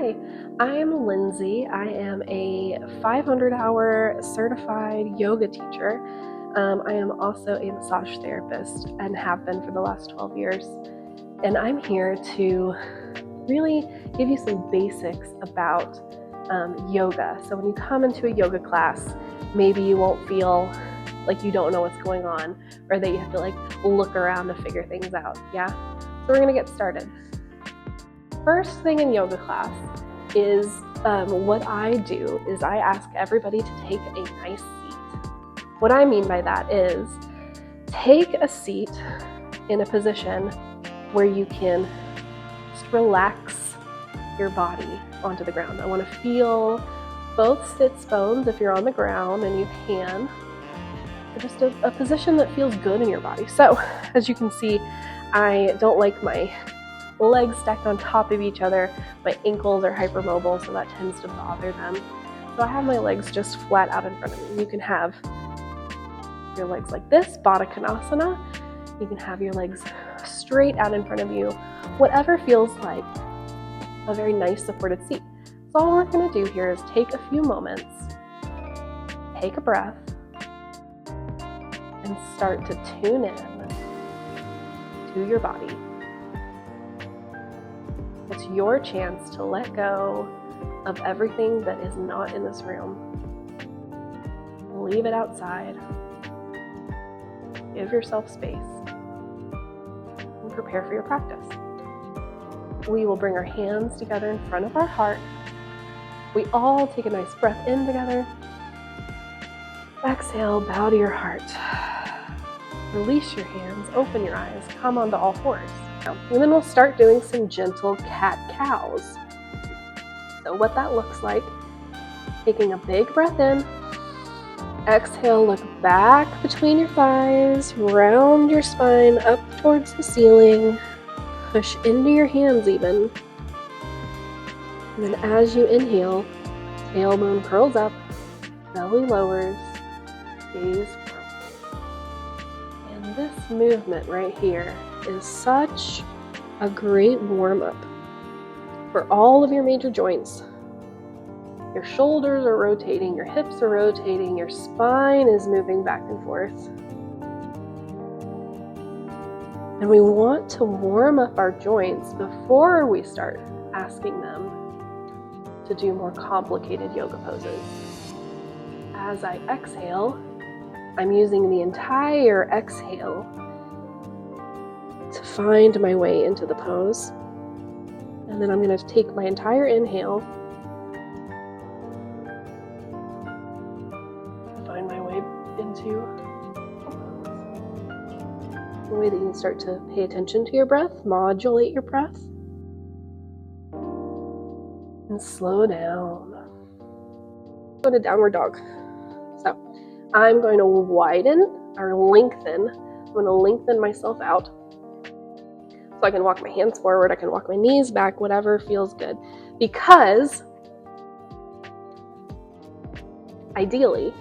Hi, I'm Lindsay. I am a 500-hour certified yoga teacher. I am also a massage therapist and have been for the last 12 years. And I'm here to really give you some basics about yoga. So when you come into a yoga class, maybe you won't feel like you don't know what's going on or that you have to look around to figure things out. Yeah? So we're gonna get started. First thing in yoga class is what I do is I ask everybody to take a nice seat. What I mean by that is take a seat in a position where you can just relax your body onto the ground. I want to feel both sits bones if you're on the ground and you can, but just a position that feels good in your body. So as you can see, I don't like my legs stacked on top of each other. My ankles are hypermobile, so that tends to bother them. So I have my legs just flat out in front of me. You can have your legs like this, Baddha Konasana. You can have your legs straight out in front of you, whatever feels like a very nice supported seat. So all we're going to do here is take a few moments, take a breath, and start to tune in to your body. It's your chance to let go of everything that is not in this room. Leave it outside. Give yourself space and prepare for your practice. We will bring our hands together in front of our heart. We all take a nice breath in together. Exhale, bow to your heart. Release your hands, open your eyes, come onto all fours. And then we'll start doing some gentle cat-cows. So what that looks like, taking a big breath in, exhale, look back between your thighs, round your spine up towards the ceiling, push into your hands even. And then as you inhale, tailbone curls up, belly lowers, gaze forward. And this movement right here is such a great warm-up for all of your major joints. Your shoulders are rotating, your hips are rotating, your spine is moving back and forth. And we want to warm up our joints before we start asking them to do more complicated yoga poses. As I exhale, I'm using the entire exhale to find my way into the pose. And then I'm going to take my entire inhale, find my way into the way that you can start to pay attention to your breath, modulate your breath, and slow down. Go to downward dog. So I'm going to widen or lengthen. I'm going to lengthen myself out. So I can walk my hands forward, I can walk my knees back, whatever feels good. Because ideally,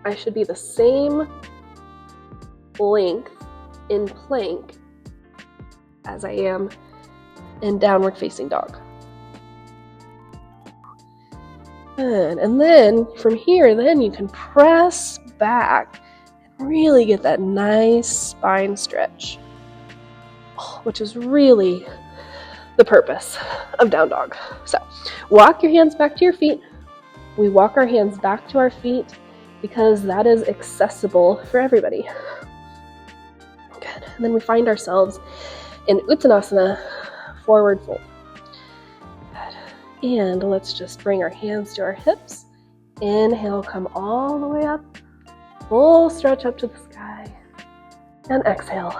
I should be the same length in plank as I am in downward facing dog. And then from here, then you can press back. Really get that nice spine stretch, which is really the purpose of down dog. So walk your hands back to your feet. We walk our hands back to our feet because that is accessible for everybody. Good. And then we find ourselves in Uttanasana, forward fold. Good. And let's just bring our hands to our hips. Inhale, come all the way up. Full stretch up to the sky. And exhale,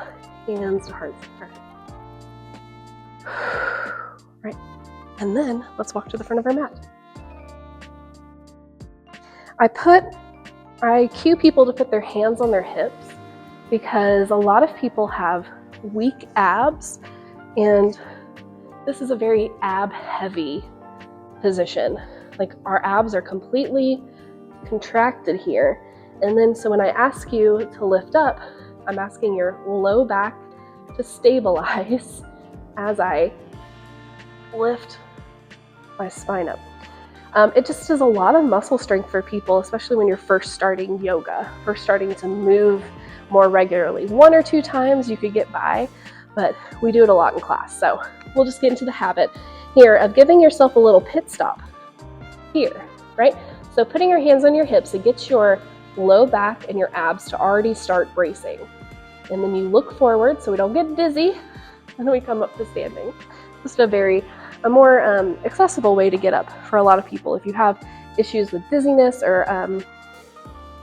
hands to heart center. Right. And then let's walk to the front of our mat. I cue people to put their hands on their hips because a lot of people have weak abs, and this is a very ab-heavy position. Like our abs are completely contracted here. And then so when I ask you to lift up, I'm asking your low back to stabilize as I lift my spine up. It just is a lot of muscle strength for people, especially when you're first starting yoga, first starting to move more regularly. 1 or 2 times you could get by, but we do it a lot in class. So we'll just get into the habit here of giving yourself a little pit stop here, right? So putting your hands on your hips, it gets your low back and your abs to already start bracing. And then you look forward so we don't get dizzy, and then we come up to standing. Just a more accessible way to get up for a lot of people. If you have issues with dizziness or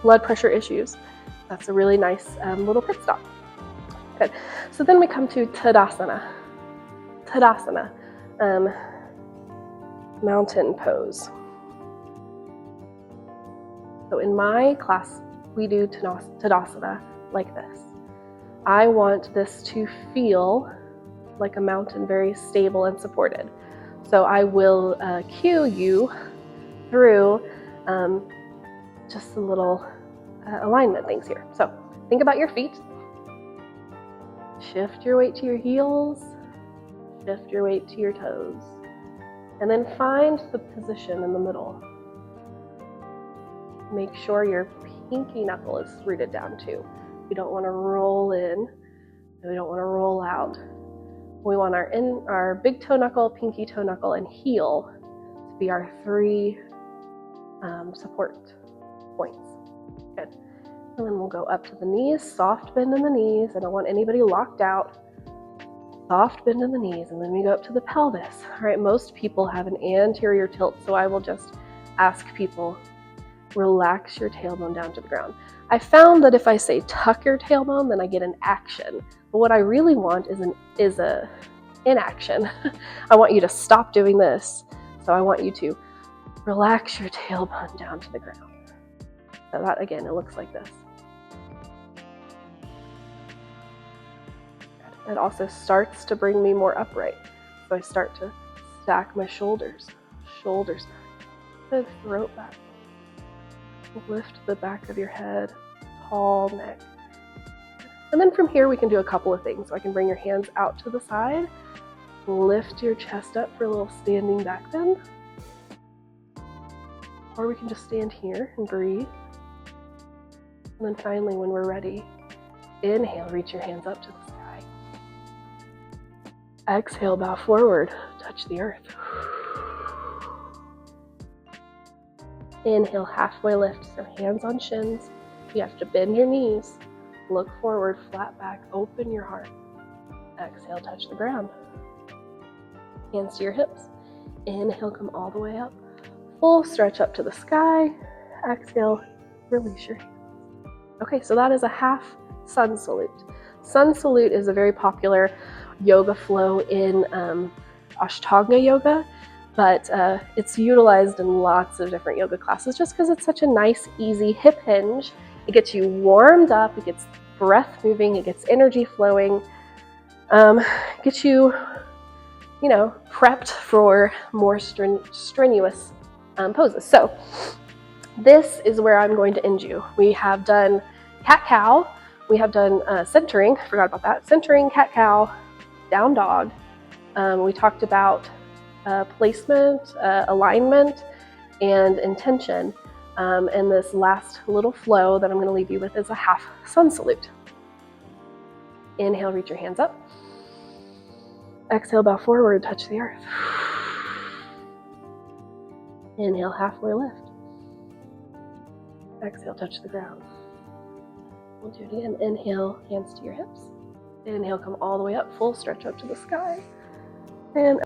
blood pressure issues, that's a really nice little pit stop. Good. So then we come to Tadasana. Tadasana, mountain pose. So in my class, we do Tadasana like this. I want this to feel like a mountain, very stable and supported. So I will cue you through just a little alignment things here. So think about your feet. Shift your weight to your heels. Shift your weight to your toes. And then find the position in the middle. Make sure your pinky knuckle is rooted down too. We don't want to roll in, and we don't want to roll out. We want our big toe knuckle, pinky toe knuckle, and heel to be our 3 support points. Good. And then we'll go up to the knees, soft bend in the knees. I don't want anybody locked out. Soft bend in the knees, and then we go up to the pelvis. All right, most people have an anterior tilt, so I will just ask people, relax your tailbone down to the ground. I found that if I say tuck your tailbone, then I get an action. But what I really want is a inaction. I want you to stop doing this. So I want you to relax your tailbone down to the ground. So that, again, it looks like this. It also starts to bring me more upright. So I start to stack my shoulders back, the throat back. Lift the back of your head, tall neck. And then from here we can do a couple of things. So I can bring your hands out to the side, lift your chest up for a little standing back bend. Or we can just stand here and breathe. And then finally, when we're ready, inhale, reach your hands up to the sky. Exhale, bow forward, touch the earth. Inhale, halfway lift, so hands on shins. You have to bend your knees. Look forward, flat back, open your heart. Exhale, touch the ground. Hands to your hips. Inhale, come all the way up. Full stretch up to the sky. Exhale, release your hands. Okay, so that is a half sun salute. Sun salute is a very popular yoga flow in Ashtanga yoga, but it's utilized in lots of different yoga classes just because it's such a nice, easy hip hinge. It gets you warmed up, it gets breath moving, it gets energy flowing, gets you, prepped for more strenuous poses. So this is where I'm going to end you. We have done cat-cow, we have done centering, forgot about that, centering, cat-cow, down dog. We talked about placement, alignment, and intention. And this last little flow that I'm going to leave you with is a half sun salute. Inhale, reach your hands up. Exhale, bow forward, touch the earth. Inhale, halfway lift. Exhale, touch the ground. We'll do it again. Inhale, hands to your hips. Inhale, come all the way up, full stretch up to the sky. And